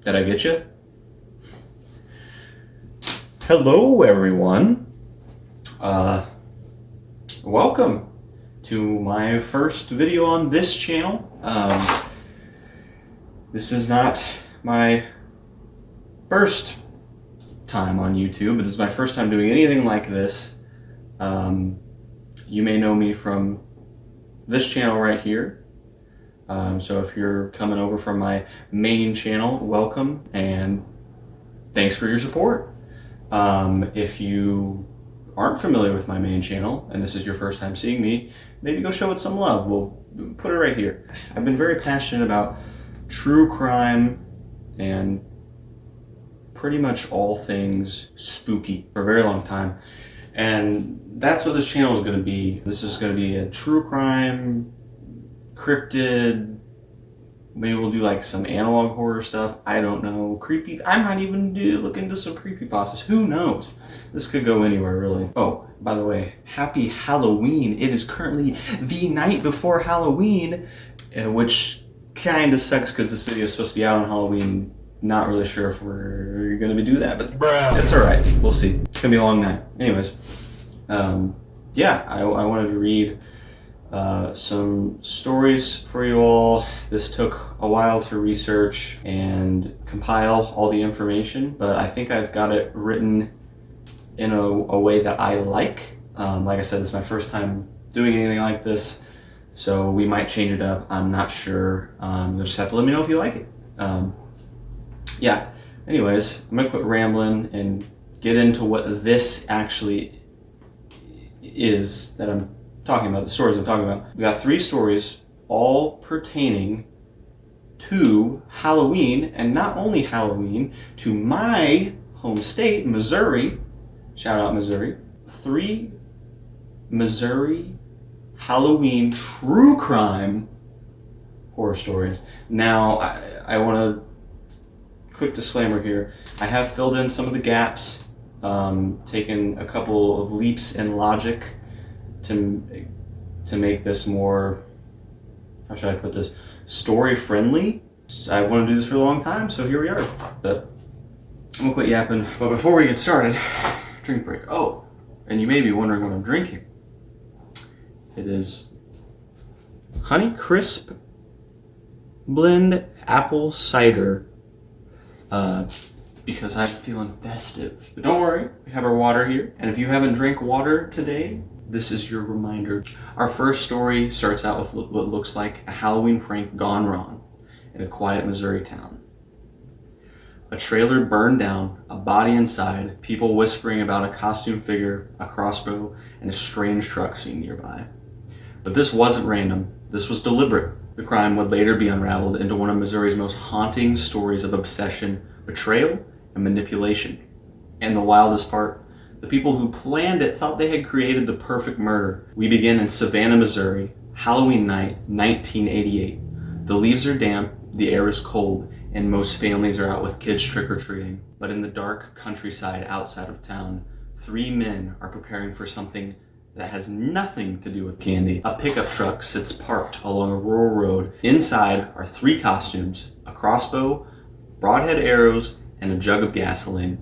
Did I get you? Hello, everyone. Welcome to my first video on this channel. This is not my first time on YouTube, but this is my first time doing anything like this. You may know me from this channel right here. So if you're coming over from my main channel, welcome and thanks for your support. If you aren't familiar with my main channel and this is your first time seeing me, maybe go show it some love. We'll put it right here. I've been very passionate about true crime and pretty much all things spooky for a very long time. And that's what this channel is going to be. This is going to be a true crime, cryptid, maybe we'll do like some analog horror stuff. I don't know. Creepy. I might even look into some creepypastas. Who knows? This could go anywhere, really. Oh, by the way, happy Halloween. It is currently the night before Halloween, which kind of sucks because this video is supposed to be out on Halloween. Not really sure if we're going to do that, but it's all right. We'll see. It's going to be a long night. Anyways, yeah, I wanted to read some stories for you all. This took a while to research and compile all the information, but I think I've got it written in a way that I like. Like I said, this is my first time doing anything like this, so we might change it up. I'm not sure. You'll just have to let me know if you like it. Yeah, anyways, I'm gonna quit rambling and get into what this actually is that I'm talking about, the stories I'm talking about. We got 3 stories, all pertaining to Halloween, and not only Halloween, to my home state, Missouri. Shout out Missouri. 3 Missouri Halloween true crime horror stories. Now, I want to quick disclaimer here. I have filled in some of the gaps, taken a couple of leaps in logic to make this more, how should I put this, story friendly. I want to do this for a long time, so here we are. But I'm gonna quit yapping. But before we get started, drink break. Oh, and you may be wondering what I'm drinking. It is Honey Crisp Blend Apple Cider. Because I'm feeling festive. But don't worry, we have our water here. And if you haven't drank water today, this is your reminder. Our first story starts out with what looks like a Halloween prank gone wrong in a quiet Missouri town. A trailer burned down, a body inside, people whispering about a costume figure, a crossbow, and a strange truck seen nearby. But this wasn't random, this was deliberate. The crime would later be unraveled into one of Missouri's most haunting stories of obsession, betrayal, and manipulation. And the wildest part, the people who planned it thought they had created the perfect murder. We begin in Savannah, Missouri, Halloween night, 1988. The leaves are damp, the air is cold, and most families are out with kids trick-or-treating. But in the dark countryside outside of town, 3 men are preparing for something that has nothing to do with candy. A pickup truck sits parked along a rural road. Inside are 3 costumes, a crossbow, broadhead arrows, and a jug of gasoline.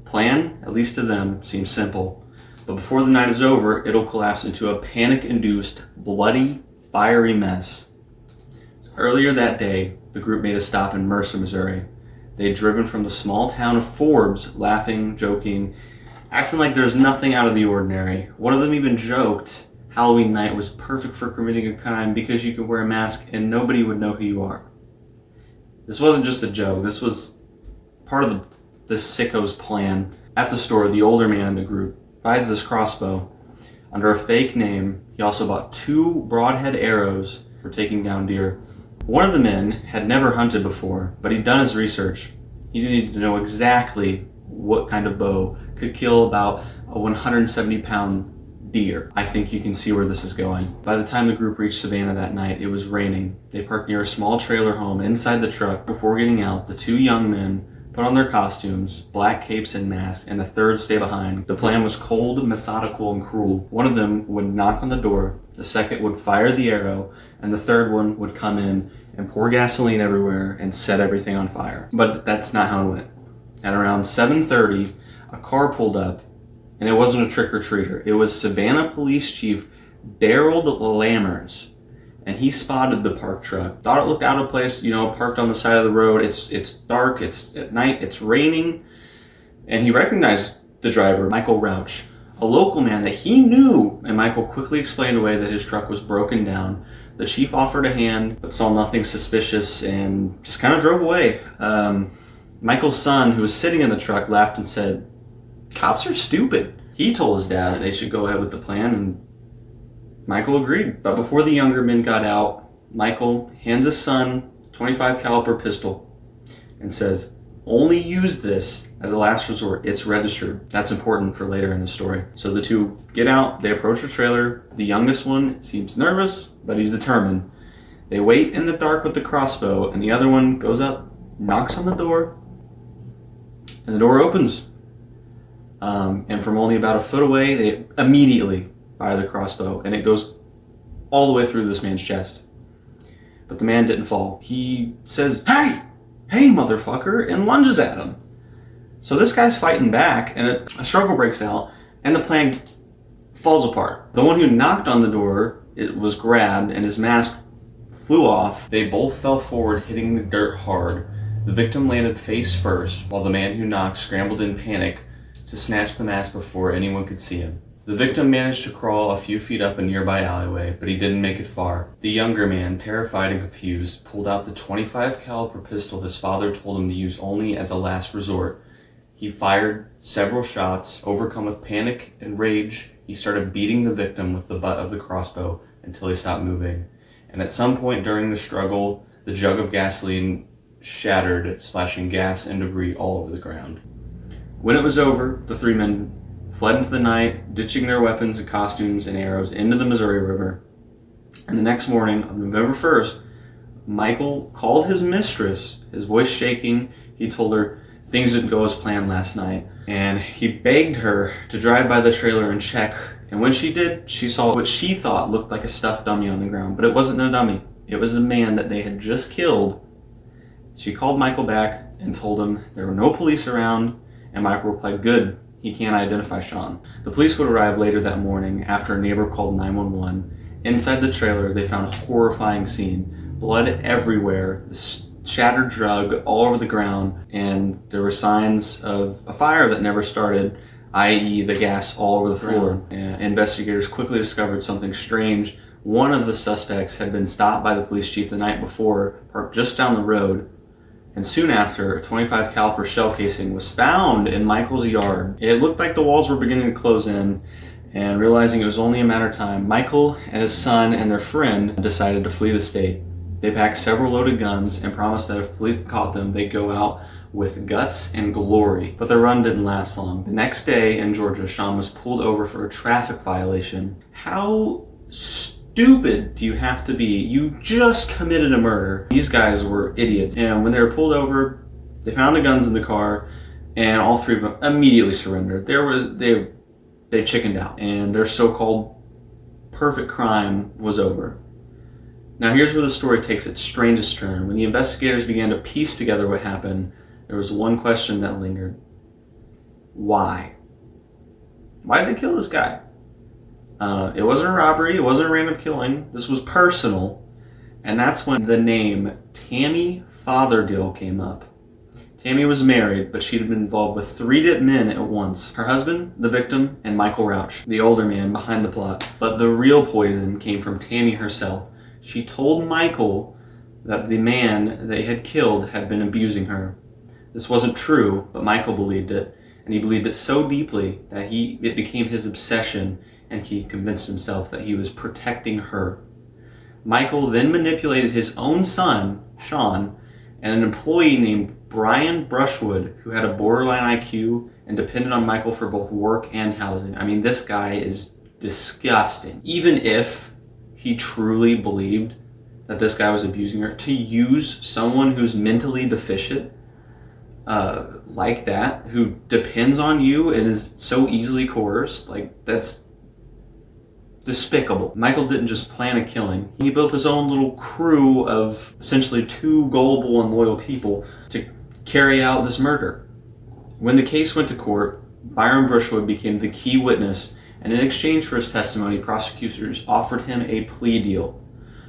Plan, at least to them, seems simple, but before the night is over, it'll collapse into a panic-induced, bloody, fiery mess. Earlier that day, the group made a stop in Mercer, Missouri. They'd driven from the small town of Forbes, laughing, joking, acting like there's nothing out of the ordinary. One of them even joked Halloween night was perfect for committing a crime because you could wear a mask and nobody would know who you are. This wasn't just a joke, this was part of the sicko's plan. At the store, the older man in the group buys this crossbow. Under a fake name, he also bought 2 broadhead arrows for taking down deer. One of the men had never hunted before, but he'd done his research. He needed to know exactly what kind of bow could kill about a 170-pound deer. I think you can see where this is going. By the time the group reached Savannah that night, it was raining. They parked near a small trailer home inside the truck. Before getting out, the 2 young men put on their costumes, black capes and masks, and the third stay behind. The plan was cold, methodical, and cruel. One of them would knock on the door, the second would fire the arrow, and the third one would come in and pour gasoline everywhere and set everything on fire. But that's not how it went. At around 7:30, a car pulled up, and it wasn't a trick-or-treater. It was Savannah Police Chief Daryl Lammers, and he spotted the parked truck. Thought it looked out of place, parked on the side of the road. It's dark, it's at night, it's raining, and he recognized the driver, Michael Rauch, a local man that he knew, and Michael quickly explained away that his truck was broken down. The chief offered a hand, but saw nothing suspicious and just kind of drove away. Michael's son, who was sitting in the truck, laughed and said, "Cops are stupid." He told his dad that they should go ahead with the plan, and Michael agreed. But before the younger men got out, Michael hands his son a .25 caliber pistol and says, "Only use this as a last resort. It's registered." That's important for later in the story. So the two get out, they approach the trailer. The youngest one seems nervous, but he's determined. They wait in the dark with the crossbow, and the other one goes up, knocks on the door, and the door opens. And from only about a foot away, they immediately fire the crossbow, and it goes all the way through this man's chest. But the man didn't fall. He says, hey, motherfucker, and lunges at him. So this guy's fighting back, and a struggle breaks out, and the plan falls apart. The one who knocked on the door, it was grabbed, and his mask flew off. They both fell forward, hitting the dirt hard. The victim landed face first, while the man who knocked scrambled in panic to snatch the mask before anyone could see him. The victim managed to crawl a few feet up a nearby alleyway, but he didn't make it far. The younger man, terrified and confused, pulled out the .25 caliber pistol his father told him to use only as a last resort. He fired several shots. Overcome with panic and rage, he started beating the victim with the butt of the crossbow until he stopped moving. And at some point during the struggle, the jug of gasoline shattered, splashing gas and debris all over the ground. When it was over, the three men fled into the night, ditching their weapons and costumes and arrows into the Missouri River. And the next morning, on November 1st, Michael called his mistress, his voice shaking. He told her things didn't go as planned last night, and he begged her to drive by the trailer and check. And when she did, she saw what she thought looked like a stuffed dummy on the ground, but it wasn't a dummy. It was a man that they had just killed. She called Michael back and told him there were no police around, and Michael replied, "Good, he can't identify Sean." The police would arrive later that morning after a neighbor called 911. Inside the trailer, they found a horrifying scene. Blood everywhere, shattered drug all over the ground, and there were signs of a fire that never started, i.e. the gas all over the floor. Investigators quickly discovered something strange. One of the suspects had been stopped by the police chief the night before, parked just down the road. And soon after, a .25 caliber shell casing was found in Michael's yard. It looked like the walls were beginning to close in, and realizing it was only a matter of time, Michael and his son and their friend decided to flee the state. They packed several loaded guns and promised that if police caught them, they'd go out with guts and glory. But their run didn't last long. The next day in Georgia, Sean was pulled over for a traffic violation. How stupid do you have to be? You just committed a murder. These guys were idiots. And when they were pulled over, they found the guns in the car, and all three of them immediately surrendered. They chickened out, and their so-called perfect crime was over. Now here's where the story takes its strangest turn. When the investigators began to piece together what happened, there was one question that lingered. Why? Why did they kill this guy? It wasn't a robbery, it wasn't a random killing, this was personal, and that's when the name Tammy Fothergill came up. Tammy was married, but she'd been involved with 3 men at once. Her husband, the victim, and Michael Rauch, the older man behind the plot. But the real poison came from Tammy herself. She told Michael that the man they had killed had been abusing her. This wasn't true, but Michael believed it, and he believed it so deeply that it became his obsession, and he convinced himself that he was protecting her. Michael then manipulated his own son, Sean, and an employee named Brian Brushwood, who had a borderline IQ and depended on Michael for both work and housing. I mean, this guy is disgusting. Even if he truly believed that this guy was abusing her, to use someone who's mentally deficient like that, who depends on you and is so easily coerced, like, that's despicable. Michael didn't just plan a killing. He built his own little crew of essentially 2 gullible and loyal people to carry out this murder. When the case went to court, Byron Brushwood became the key witness, and in exchange for his testimony, prosecutors offered him a plea deal.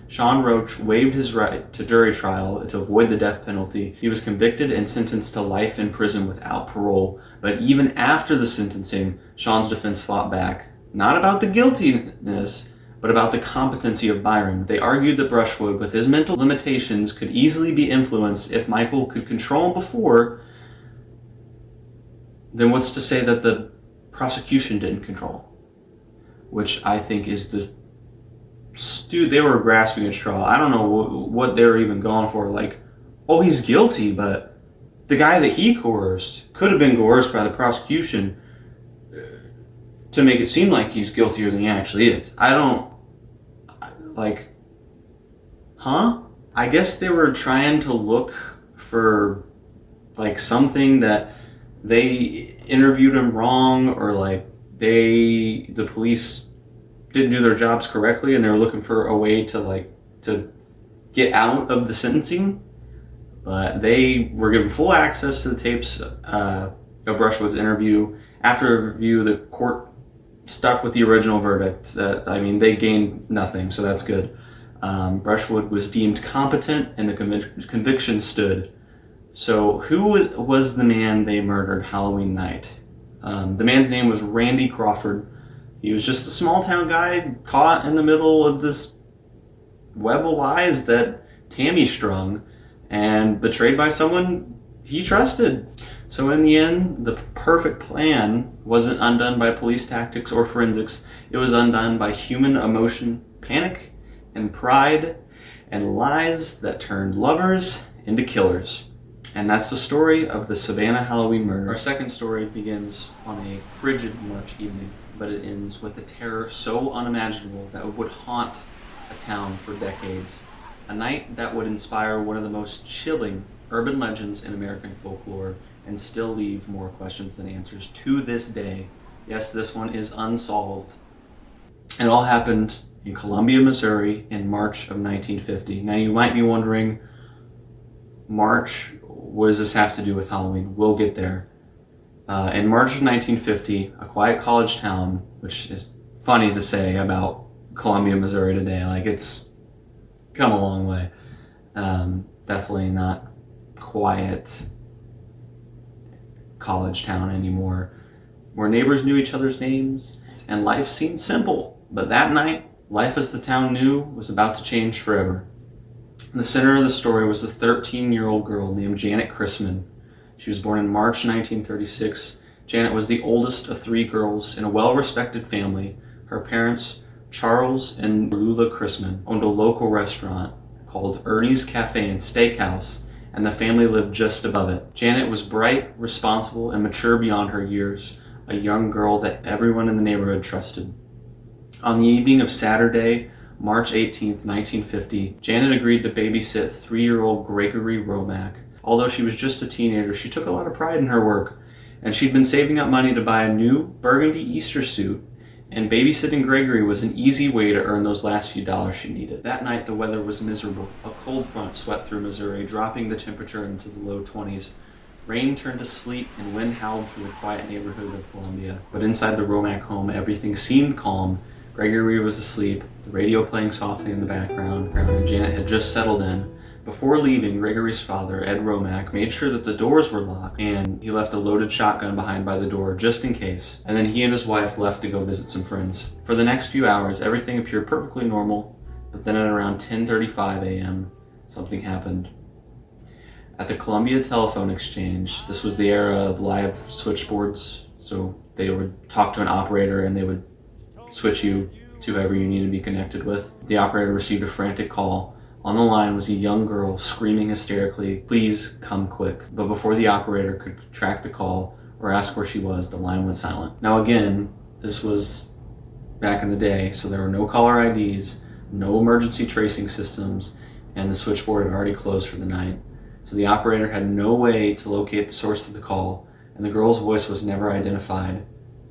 Sean Roach waived his right to jury trial to avoid the death penalty. He was convicted and sentenced to life in prison without parole, but even after the sentencing, Sean's defense fought back. Not about the guiltiness, but about the competency of Byron. They argued that Brushwood, with his mental limitations, could easily be influenced if Michael could control him before. Then what's to say that the prosecution didn't control? Which I think is they were grasping at straw. I don't know what they were even going for. Like, oh, he's guilty, but the guy that he coerced could have been coerced by the prosecution to make it seem like he's guiltier than he actually is. I guess they were trying to look for, like, something that they interviewed him wrong, or like the police didn't do their jobs correctly, and they were looking for a way to get out of the sentencing. But they were given full access to the tapes of Brushwood's interview. After a review, the court stuck with the original verdict. They gained nothing, so that's good. Brushwood was deemed competent, and the conviction stood. So who was the man they murdered Halloween night? The man's name was Randy Crawford. He was just a small town guy caught in the middle of this web of lies that Tammy strung, and betrayed by someone he trusted. So in the end, the perfect plan wasn't undone by police tactics or forensics. It was undone by human emotion, panic, and pride, and lies that turned lovers into killers. And that's the story of the Savannah Halloween murder. Our second story begins on a frigid March evening, but it ends with a terror so unimaginable that it would haunt a town for decades. A night that would inspire one of the most chilling urban legends in American folklore, and still leave more questions than answers to this day. Yes, this one is unsolved. It all happened in Columbia, Missouri in March of 1950. Now you might be wondering, March, what does this have to do with Halloween? We'll get there. In March of 1950, a quiet college town, which is funny to say about Columbia, Missouri today, like it's come a long way. Definitely not quiet college town anymore, where neighbors knew each other's names and life seemed simple. But that night, life as the town knew was about to change forever. In the center of the story was a 13-year-old girl named Janett Christman. She was born in March 1936. Janett was the oldest of 3 girls in a well-respected family. Her parents, Charles and Lula Christman, owned a local restaurant called Ernie's Cafe and Steakhouse, and the family lived just above it. Janett was bright, responsible, and mature beyond her years, a young girl that everyone in the neighborhood trusted. On the evening of Saturday, March 18, 1950, Janett agreed to babysit 3-year-old Gregory Romack. Although she was just a teenager, she took a lot of pride in her work, and she'd been saving up money to buy a new burgundy Easter suit, and babysitting Gregory was an easy way to earn those last few dollars she needed. That night, the weather was miserable. A cold front swept through Missouri, dropping the temperature into the low 20s. Rain turned to sleet, and wind howled through the quiet neighborhood of Columbia. But inside the Romack home, everything seemed calm. Gregory was asleep, the radio playing softly in the background, and Janett had just settled in. Before leaving, Gregory's father, Ed Romack, made sure that the doors were locked, and he left a loaded shotgun behind by the door just in case. And then he and his wife left to go visit some friends. For the next few hours, everything appeared perfectly normal, but then at around 10:35 a.m., something happened. At the Columbia Telephone Exchange, this was the era of live switchboards, so they would talk to an operator and they would switch you to whoever you needed to be connected with. The operator received a frantic call. On the line was a young girl screaming hysterically, "Please come quick." But before the operator could track the call or ask where she was, the line went silent. Now again, this was back in the day, so there were no caller IDs, no emergency tracing systems, and the switchboard had already closed for the night. So the operator had no way to locate the source of the call, and the girl's voice was never identified.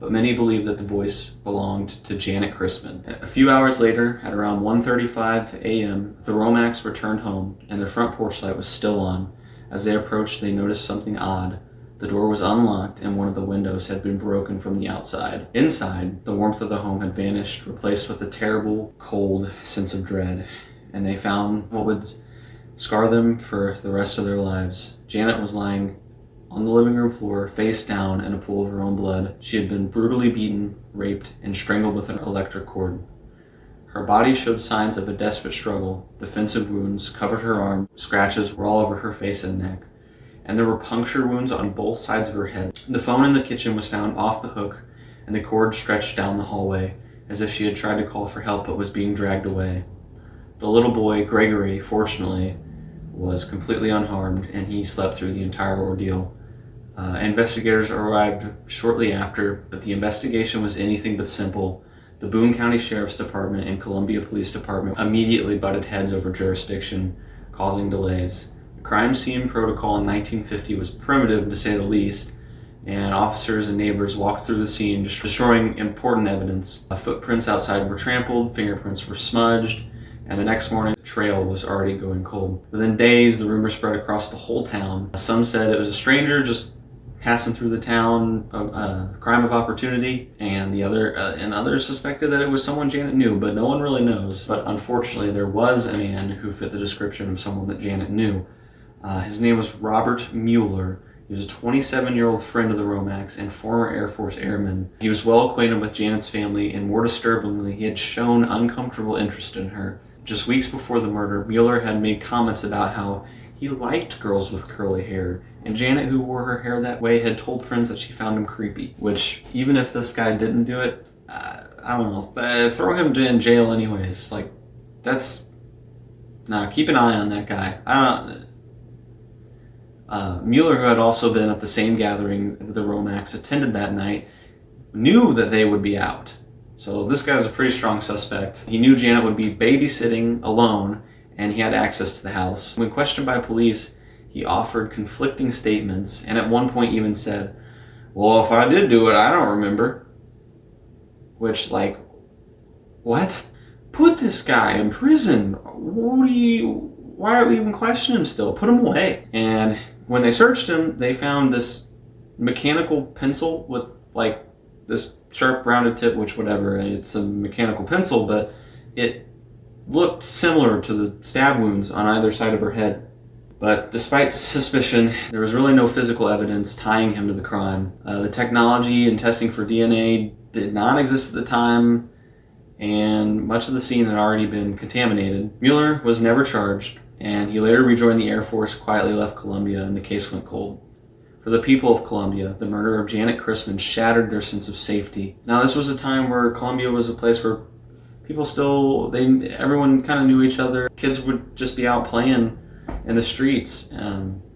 but many believe that the voice belonged to Janett Christman. A few hours later, at around 1:35 a.m., the Romacks returned home, and their front porch light was still on. As they approached, they noticed something odd. The door was unlocked, and one of the windows had been broken from the outside. Inside, the warmth of the home had vanished, replaced with a terrible, cold sense of dread, and they found what would scar them for the rest of their lives. Janett was lying on the living room floor, face down in a pool of her own blood. She had been brutally beaten, raped, and strangled with an electric cord. Her body showed signs of a desperate struggle. Defensive wounds covered her arm, scratches were all over her face and neck, and there were puncture wounds on both sides of her head. The phone in the kitchen was found off the hook, and the cord stretched down the hallway, as if she had tried to call for help but was being dragged away. The little boy, Gregory, fortunately, was completely unharmed, and he slept through the entire ordeal. Investigators arrived shortly after, but the investigation was anything but simple. The Boone County Sheriff's Department and Columbia Police Department immediately butted heads over jurisdiction, causing delays. The crime scene protocol in 1950 was primitive, to say the least, and officers and neighbors walked through the scene, destroying important evidence. Footprints outside were trampled, fingerprints were smudged, and the next morning, the trail was already going cold. Within days, the rumor spread across the whole town. Some said it was a stranger just passing through the town, a crime of opportunity, and others suspected that it was someone Janett knew, but no one really knows. But unfortunately, there was a man who fit the description of someone that Janett knew. His name was Robert Mueller. He was a 27-year-old friend of the Romacks and former Air Force airman. He was well acquainted with Janett's family, and more disturbingly, he had shown uncomfortable interest in her. Just weeks before the murder, Mueller had made comments about how he liked girls with curly hair, and Janett, who wore her hair that way, had told friends that she found him creepy. Which, even if this guy didn't do it, I don't know, throw him in jail anyways. Like, keep an eye on that guy. Mueller, who had also been at the same gathering the Romacks attended that night, knew that they would be out. So this guy was a pretty strong suspect. He knew Janett would be babysitting alone, and he had access to the house. When questioned by police, he offered conflicting statements, and at one point even said, "Well, if I did do it, I don't remember." Which, like, what? Put this guy in prison. Why are we even questioning him still? Put him away. And when they searched him, they found this mechanical pencil with, like, this sharp rounded tip, which whatever, it's a mechanical pencil, but it looked similar to the stab wounds on either side of her head. But despite suspicion, there was really no physical evidence tying him to the crime. The technology and testing for DNA did not exist at the time, and much of the scene had already been contaminated. Mueller was never charged, and he later rejoined the Air Force, quietly left Columbia, and the case went cold. For the people of Columbia, the murder of Janett Christman shattered their sense of safety. Now, this was a time where Columbia was a place where people everyone kind of knew each other. Kids would just be out playing in the streets.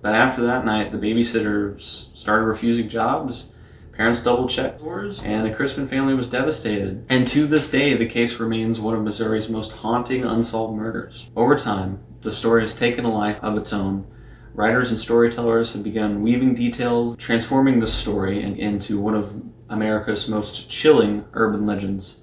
But after that night, the babysitters started refusing jobs. Parents double-checked doors, and the Christman family was devastated. And to this day, the case remains one of Missouri's most haunting unsolved murders. Over time, the story has taken a life of its own. Writers and storytellers have begun weaving details, transforming the story into one of America's most chilling urban legends.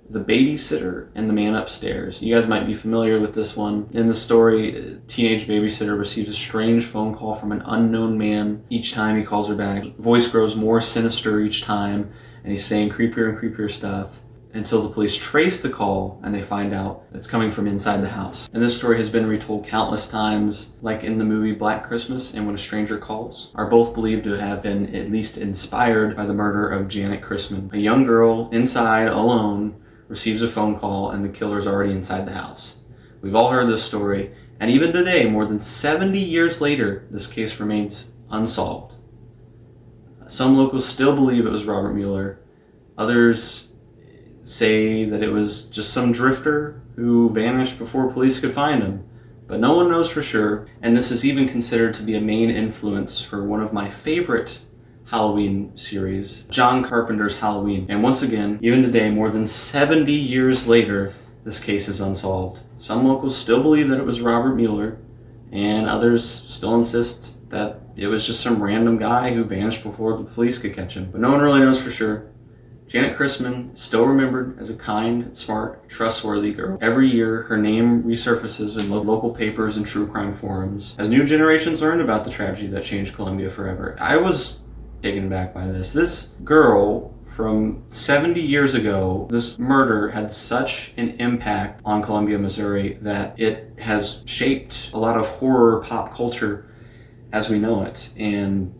The Babysitter and the Man Upstairs. You guys might be familiar with this one. In the story, a teenage babysitter receives a strange phone call from an unknown man. Each time he calls her back, his voice grows more sinister each time, and he's saying creepier and creepier stuff, until the police trace the call and they find out it's coming from inside the house. And this story has been retold countless times, like in the movie Black Christmas and When a Stranger Calls, are both believed to have been at least inspired by the murder of Janett Christman. A young girl inside, alone, receives a phone call and the killer's already inside the house. We've all heard this story, and even today, more than 70 years later, this case remains unsolved. Some locals still believe it was Robert Mueller. Others say that it was just some drifter who vanished before police could find him. But no one knows for sure, and this is even considered to be a main influence for one of my favorite Halloween series, John Carpenter's Halloween. And once again, even today, more than 70 years later, this case is unsolved. Some locals still believe that it was Robert Mueller, and others still insist that it was just some random guy who vanished before the police could catch him. But no one really knows for sure. Janett Christman, still remembered as a kind, smart, trustworthy girl. Every year, her name resurfaces in local papers and true crime forums as new generations learn about the tragedy that changed Columbia forever. I was taken aback by this. This girl from 70 years ago, this murder had such an impact on Columbia, Missouri, that it has shaped a lot of horror pop culture as we know it. And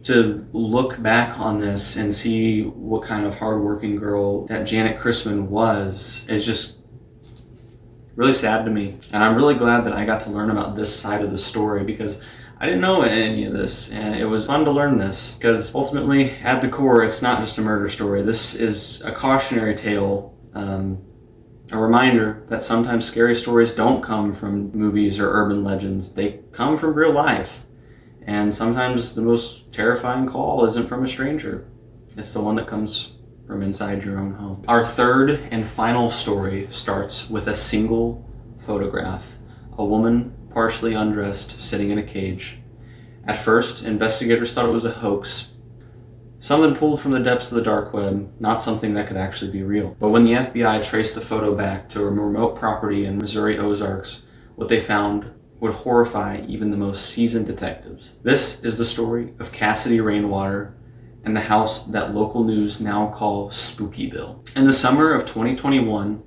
to look back on this and see what kind of hardworking girl that Janett Christman was is just really sad to me. And I'm really glad that I got to learn about this side of the story because I didn't know any of this, and it was fun to learn this because ultimately, at the core, it's not just a murder story. This is a cautionary tale, a reminder that sometimes scary stories don't come from movies or urban legends. They come from real life. And sometimes the most terrifying call isn't from a stranger. It's the one that comes from inside your own home. Our third and final story starts with a single photograph. A woman partially undressed, sitting in a cage. At first, investigators thought it was a hoax. Something pulled from the depths of the dark web, not something that could actually be real. But when the FBI traced the photo back to a remote property in Missouri Ozarks, what they found would horrify even the most seasoned detectives. This is the story of Cassidy Water and the house that local news now call Spookyville. In the summer of 2021,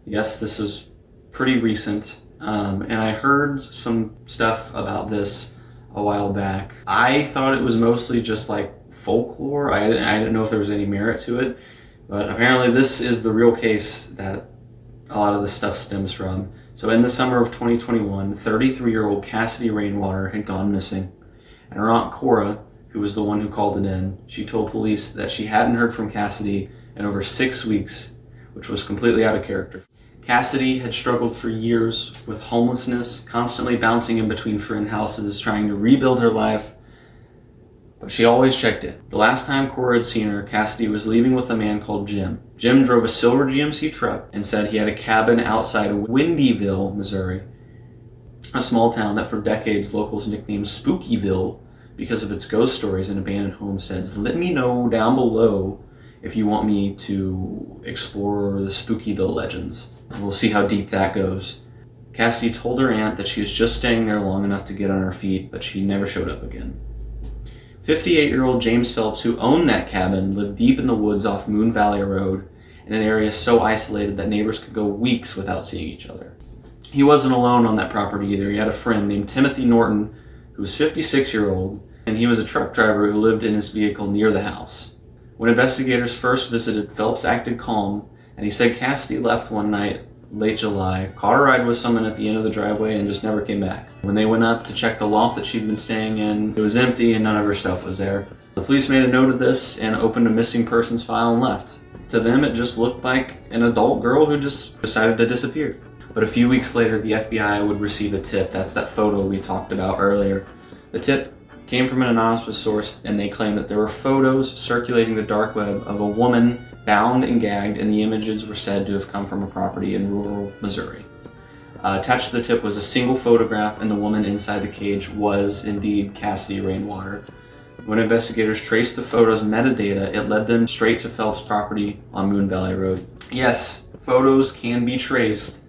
yes, this is pretty recent, and I heard some stuff about this a while back. I thought it was mostly just like folklore. I didn't know if there was any merit to it, but apparently this is the real case that a lot of this stuff stems from. So in the summer of 2021, 33-year-old Cassidy Water had gone missing, and her aunt Cora, who was the one who called it in, she told police that she hadn't heard from Cassidy in over 6 weeks, which was completely out of character. Cassidy had struggled for years with homelessness, constantly bouncing in between friend houses, trying to rebuild her life, but she always checked in. The last time Cora had seen her, Cassidy was leaving with a man called Jim. Jim drove a silver GMC truck and said he had a cabin outside of Windyville, Missouri, a small town that for decades locals nicknamed Spookyville because of its ghost stories and abandoned homesteads. Let me know down below if you want me to explore the Spookyville legends, and we'll see how deep that goes. Cassidy told her aunt that she was just staying there long enough to get on her feet, but she never showed up again. 58-year-old James Phelps, who owned that cabin, lived deep in the woods off Moon Valley Road in an area so isolated that neighbors could go weeks without seeing each other. He wasn't alone on that property either. He had a friend named Timothy Norton, who was 56-year-old, and he was a truck driver who lived in his vehicle near the house. When investigators first visited, Phelps acted calm, and he said Cassidy left one night, late July, caught a ride with someone at the end of the driveway, and just never came back. When they went up to check the loft that she'd been staying in, it was empty and none of her stuff was there. The police made a note of this and opened a missing persons file and left. To them, it just looked like an adult girl who just decided to disappear. But a few weeks later, the FBI would receive a tip. That's that photo we talked about earlier. The tip came from an anonymous source, and they claimed that there were photos circulating the dark web of a woman bound and gagged, and the images were said to have come from a property in rural Missouri. Attached to the tip was a single photograph, and the woman inside the cage was indeed Cassidy Water. When investigators traced the photo's metadata, it led them straight to Phelps' property on Moon Valley Road. Yes, photos can be traced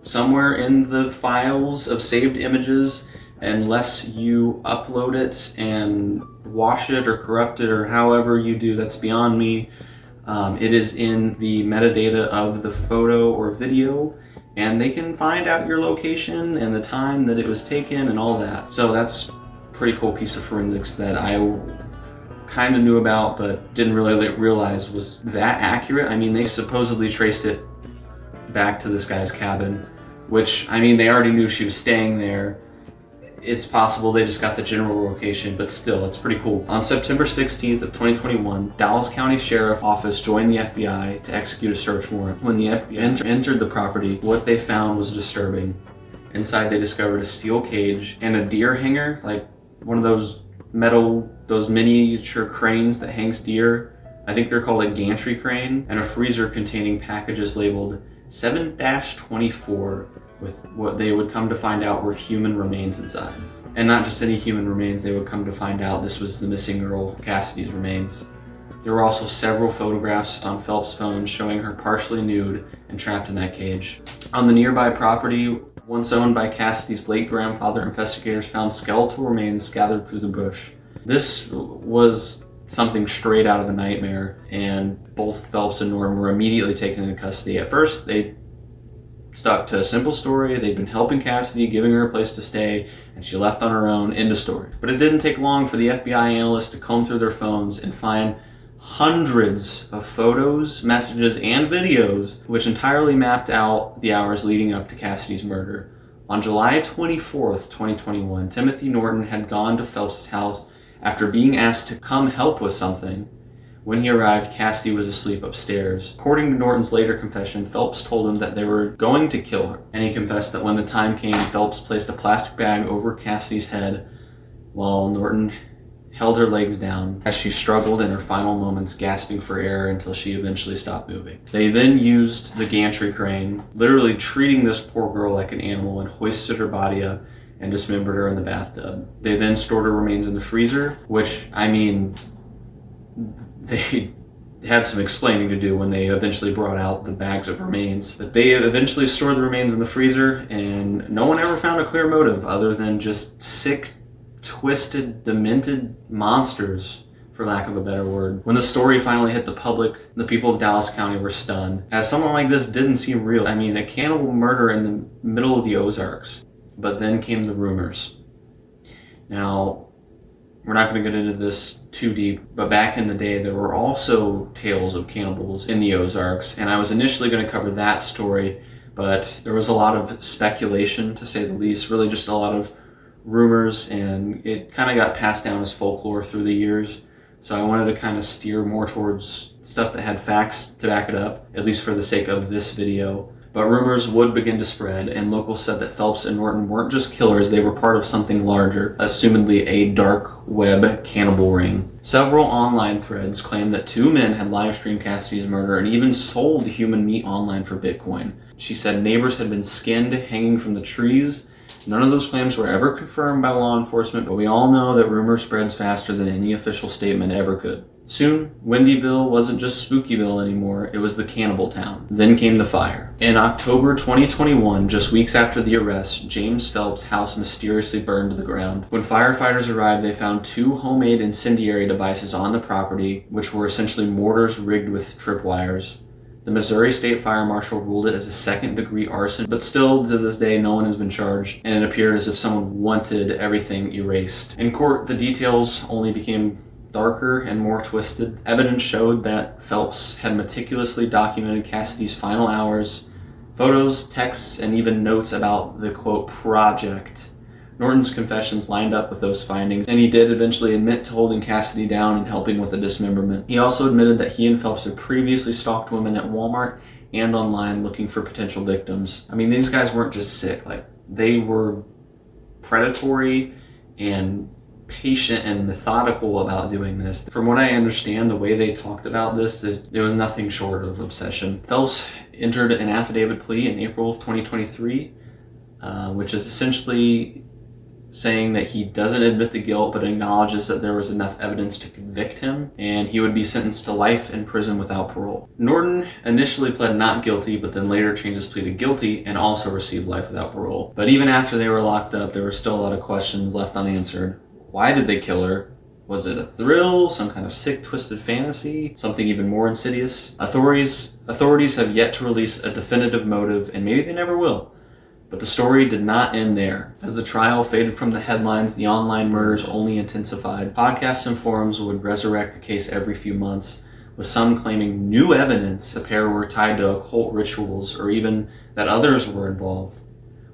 somewhere in the files of saved images, unless you upload it and wash it or corrupt it or however you do. That's beyond me. It is in the metadata of the photo or video, and they can find out your location and the time that it was taken and all that. So that's a pretty cool piece of forensics that I kind of knew about but didn't really realize was that accurate. I mean, they supposedly traced it back to this guy's cabin, which, I mean, they already knew she was staying there. It's possible they just got the general location, but still, it's pretty cool. On September 16th of 2021, Dallas County Sheriff Office joined the FBI to execute a search warrant. When the FBI entered the property, what they found was disturbing. Inside, they discovered a steel cage and a deer hanger, like one of those miniature cranes that hangs deer. I think they're called a gantry crane, and a freezer containing packages labeled 7-24 with what they would come to find out were human remains inside. And not just any human remains, they would come to find out this was the missing girl, Cassidy's remains. There were also several photographs on Phelps' phone showing her partially nude and trapped in that cage. On the nearby property, once owned by Cassidy's late grandfather, investigators found skeletal remains scattered through the bush. This was something straight out of a nightmare, and both Phelps and Norton were immediately taken into custody. At first, they stuck to a simple story. They'd been helping Cassidy, giving her a place to stay, and she left on her own. End of story. But it didn't take long for the FBI analysts to comb through their phones and find hundreds of photos, messages, and videos which entirely mapped out the hours leading up to Cassidy's murder. On July 24th, 2021, Timothy Norton had gone to Phelps' house after being asked to come help with something. When he arrived, Cassidy was asleep upstairs. According to Norton's later confession, Phelps told him that they were going to kill her, and he confessed that when the time came, Phelps placed a plastic bag over Cassidy's head while Norton held her legs down as she struggled in her final moments, gasping for air until she eventually stopped moving. They then used the gantry crane, literally treating this poor girl like an animal, and hoisted her body up and dismembered her in the bathtub. They then stored her remains in the freezer, which, they had some explaining to do when they eventually brought out the bags of remains. But they eventually stored the remains in the freezer, and no one ever found a clear motive other than just sick, twisted, demented monsters, for lack of a better word. When the story finally hit the public, the people of Dallas County were stunned, as something like this didn't seem real. A cannibal murder in the middle of the Ozarks. But then came the rumors. Now, we're not going to get into this too deep, but back in the day, there were also tales of cannibals in the Ozarks, and I was initially going to cover that story, but there was a lot of speculation, to say the least, really just a lot of rumors, and it kind of got passed down as folklore through the years. So I wanted to kind of steer more towards stuff that had facts to back it up, at least for the sake of this video. But rumors would begin to spread, and locals said that Phelps and Norton weren't just killers, they were part of something larger, assumedly a dark web cannibal ring. Several online threads claimed that two men had live-streamed Cassidy's murder and even sold human meat online for Bitcoin. She said neighbors had been skinned hanging from the trees. None of those claims were ever confirmed by law enforcement, but we all know that rumor spreads faster than any official statement ever could. Soon, Windyville wasn't just Spookyville anymore, it was the cannibal town. Then came the fire. In October 2021, just weeks after the arrest, James Phelps' house mysteriously burned to the ground. When firefighters arrived, they found two homemade incendiary devices on the property, which were essentially mortars rigged with tripwires. The Missouri State Fire Marshal ruled it as a second-degree arson, but still, to this day, no one has been charged, and it appeared as if someone wanted everything erased. In court, the details only became darker and more twisted. Evidence showed that Phelps had meticulously documented Cassidy's final hours, photos, texts, and even notes about the, quote, project. Norton's confessions lined up with those findings, and he did eventually admit to holding Cassidy down and helping with the dismemberment. He also admitted that he and Phelps had previously stalked women at Walmart and online looking for potential victims. These guys weren't just sick, they were predatory and patient and methodical about doing this. From what I understand, the way they talked about this, it was nothing short of obsession. Phelps entered an affidavit plea in April of 2023, which is essentially saying that he doesn't admit the guilt but acknowledges that there was enough evidence to convict him, and he would be sentenced to life in prison without parole. Norton initially pled not guilty, but then later changed his plea to guilty and also received life without parole. But even after they were locked up, there were still a lot of questions left unanswered. Why did they kill her? Was it a thrill, some kind of sick, twisted fantasy, something even more insidious? Authorities have yet to release a definitive motive, and maybe they never will. But the story did not end there. As the trial faded from the headlines, the online murders only intensified. Podcasts and forums would resurrect the case every few months, with some claiming new evidence the pair were tied to occult rituals or even that others were involved.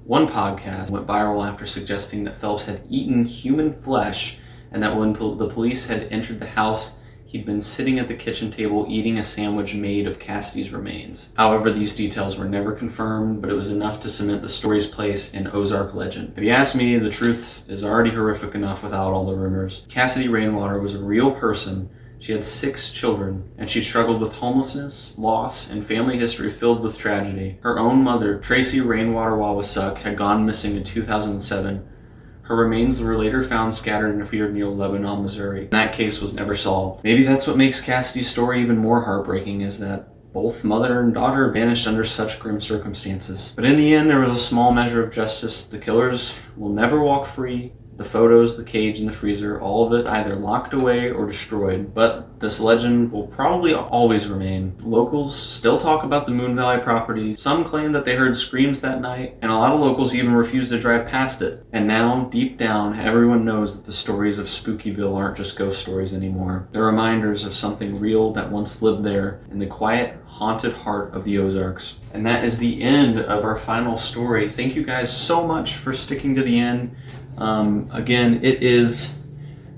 One podcast went viral after suggesting that Phelps had eaten human flesh and that when the police had entered the house, he'd been sitting at the kitchen table eating a sandwich made of Cassidy's remains. However, these details were never confirmed, but it was enough to cement the story's place in Ozark legend. If you ask me, the truth is already horrific enough without all the rumors. Cassidy Rainwater was a real person. She had 6 children, and she struggled with homelessness, loss, and family history filled with tragedy. Her own mother, Tracy Rainwater Wawasuk, had gone missing in 2007. Her remains were later found scattered in a field near Lebanon, Missouri. That case was never solved. Maybe that's what makes Cassidy's story even more heartbreaking, is that both mother and daughter vanished under such grim circumstances. But in the end, there was a small measure of justice. The killers will never walk free. The photos, the cage, and the freezer, all of it either locked away or destroyed. But this legend will probably always remain. Locals still talk about the Moon Valley property. Some claim that they heard screams that night, and a lot of locals even refuse to drive past it. And now, deep down, everyone knows that the stories of Spookyville aren't just ghost stories anymore. They're reminders of something real that once lived there in the quiet, haunted heart of the Ozarks. And that is the end of our final story. Thank you guys so much for sticking to the end. Again, it is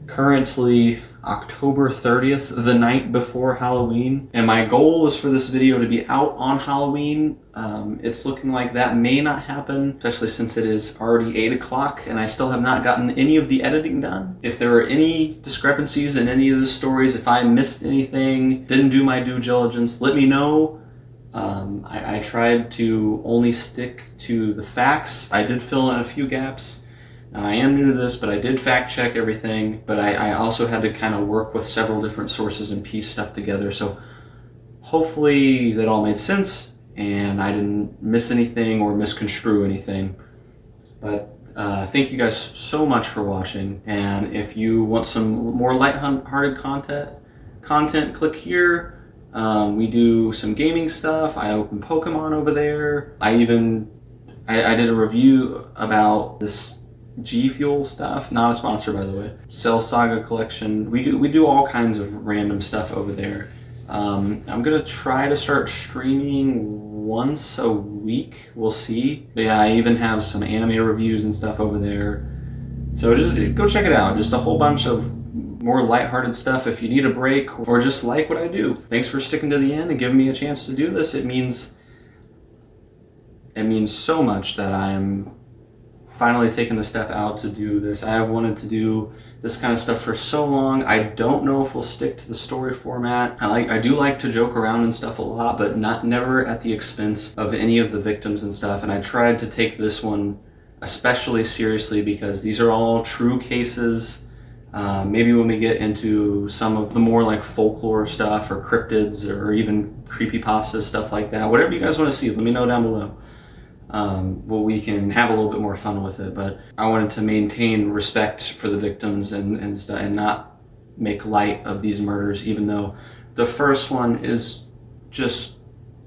currently October 30th, the night before Halloween, and my goal is for this video to be out on Halloween. It's looking like that may not happen, especially since it is already 8 o'clock and I still have not gotten any of the editing done. If there are any discrepancies in any of the stories, if I missed anything, didn't do my due diligence, let me know. I tried to only stick to the facts. I did fill in a few gaps. Now, I am new to this, but I did fact check everything, but I also had to kind of work with several different sources and piece stuff together. So hopefully that all made sense and I didn't miss anything or misconstrue anything. But thank you guys so much for watching. And if you want some more lighthearted content, click here. We do some gaming stuff. I open Pokemon over there. I did a review about this G Fuel stuff, not a sponsor by the way. Cell Saga collection. We do all kinds of random stuff over there. I'm gonna try to start streaming once a week. We'll see. But yeah, I even have some anime reviews and stuff over there. So just go check it out. Just a whole bunch of more lighthearted stuff if you need a break or just like what I do. Thanks for sticking to the end and giving me a chance to do this. It means so much that I am finally taking the step out to do this. I have wanted to do this kind of stuff for so long. I don't know if we'll stick to the story format. I do like to joke around and stuff a lot, but never at the expense of any of the victims and stuff. And I tried to take this one especially seriously because these are all true cases. Maybe when we get into some of the more like folklore stuff or cryptids or even creepypasta, stuff like that, whatever you guys want to see, let me know down below. Well, we can have a little bit more fun with it, but I wanted to maintain respect for the victims and not make light of these murders, even though the first one is just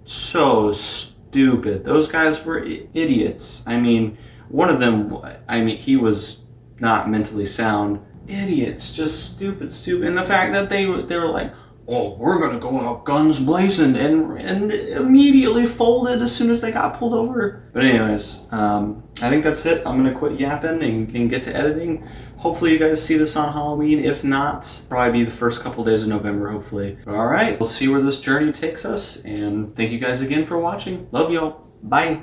so stupid. Those guys were idiots. I mean, one of them, he was not mentally sound. Idiots, just stupid. And the fact that they were like, oh, we're gonna go out guns blazing, and immediately folded as soon as they got pulled over. But anyways, I think that's it. I'm gonna quit yapping and get to editing. Hopefully you guys see this on Halloween. If not, probably be the first couple days of November, hopefully. All right, we'll see where this journey takes us, and thank you guys again for watching. Love y'all. Bye.